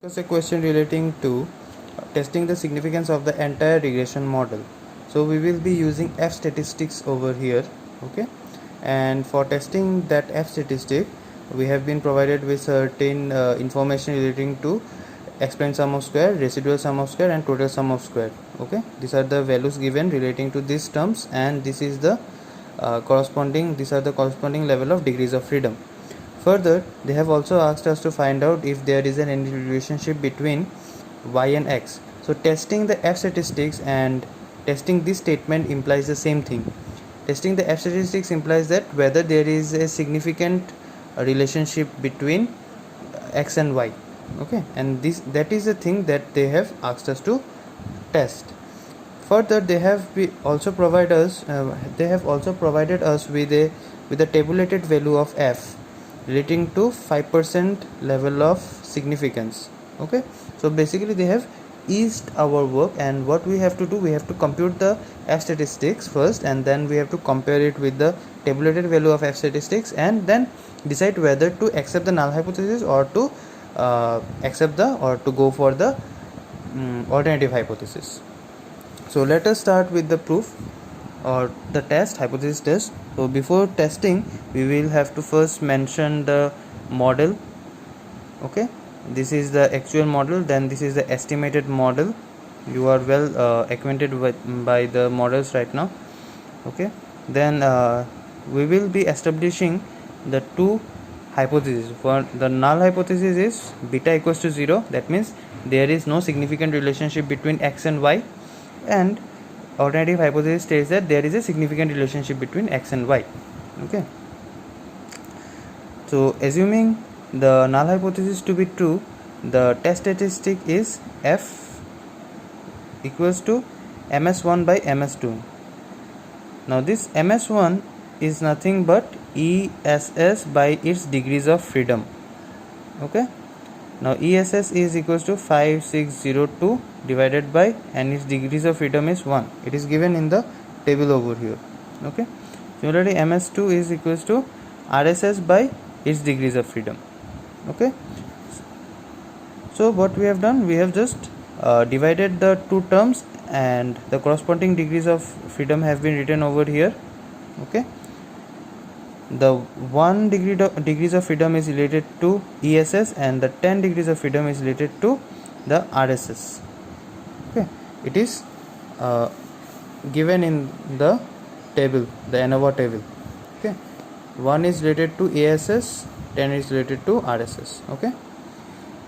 Discuss a question relating to testing the significance of the entire regression model. So we will be using F statistics over here, okay? And for testing that F statistic, we have been provided with certain information relating to explained sum of square, residual sum of square, and total sum of square. Okay, these are the values given relating to these terms, and this is the these are the corresponding level of degrees of freedom. Further, they have also asked us to find out if there is an any relationship between y and x. So testing the F statistics and testing this statement implies the same thing. Testing the F statistics implies that whether there is a significant relationship between x and y. Okay, and that is the thing that they have asked us to test. Further, they have also provided us with a tabulated value of f relating to 5% level of significance. Okay, so basically they have eased our work, and what we have to do, we have to compute the F statistics first, and then we have to compare it with the tabulated value of F statistics, and then decide whether to accept the null hypothesis or to go for the alternative hypothesis. So let us start with the proof or the hypothesis test. So before testing, we will have to first mention the model. Okay, this is the actual model, then this is the estimated model. You are well acquainted by the models right now. Okay, then we will be establishing the two hypotheses. For the null hypothesis is beta equals to 0, that means there is no significant relationship between x and y, and alternative hypothesis states that there is a significant relationship between x and y. Okay, so assuming the null hypothesis to be true, the test statistic is f equals to ms1 by ms2. Now this ms1 is nothing but ess by its degrees of freedom. Okay, now ess is equals to 5602 divided by, and its degrees of freedom is 1. It is given in the table over here. Okay, similarly ms2 is equals to rss by its degrees of freedom. Okay, so what we have done, we have just divided the two terms, and the corresponding degrees of freedom have been written over here. Okay, the 1 degrees of freedom is related to ess, and the 10 degrees of freedom is related to the rss. Okay, it is given in the table, the ANOVA table. Okay, 1 is related to ass, 10 is related to rss. Okay,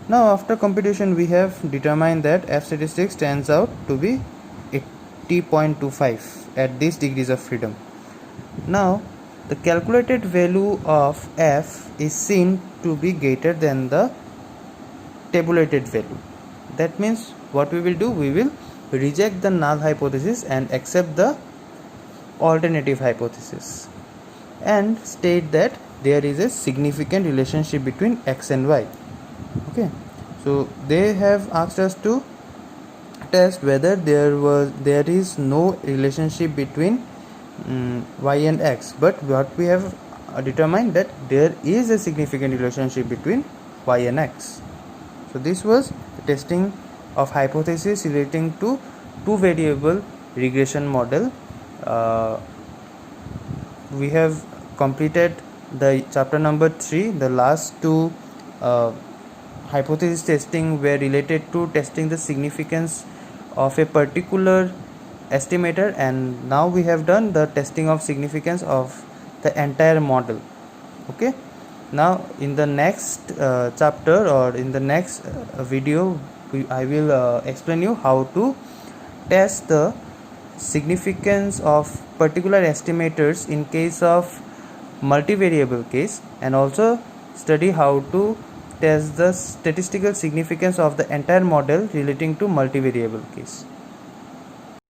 now after computation, we have determined that F statistics turns out to be 80.25 at these degrees of freedom. Now the calculated value of f is seen to be greater than the tabulated value. That means what we will do, we will reject the null hypothesis and accept the alternative hypothesis, and state that there is a significant relationship between x and y. Okay, so they have asked us to test whether there is no relationship between y and x, but what we have determined that there is a significant relationship between y and x. So this was the testing of hypothesis relating to two variable regression model. We have completed the chapter number 3. The last two hypothesis testing were related to testing the significance of a particular estimator, and now we have done the testing of significance of the entire model. Okay, now in the next chapter or in the next video, I will explain you how to test the significance of particular estimators in case of multivariable case, and also study how to test the statistical significance of the entire model relating to multivariable case.